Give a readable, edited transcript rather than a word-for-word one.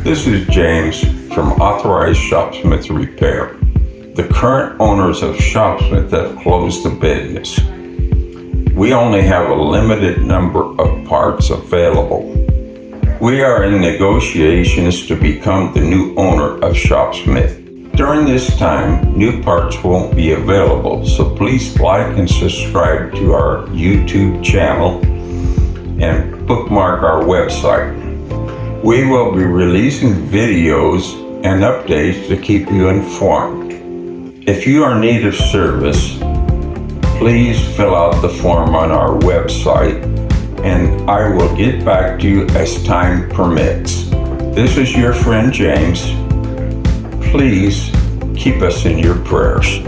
This is James from Authorized Shopsmith Repair. The current owners of Shopsmith have closed the business. We only have a limited number of parts available. We are in negotiations to become the new owner of Shopsmith. During this time, new parts won't be available, so please like and subscribe to our YouTube channel and bookmark our website. We will be releasing videos and updates to keep you informed. If you are in need of service, please fill out the form on our website and I will get back to you as time permits. This is your friend James. Please keep us in your prayers.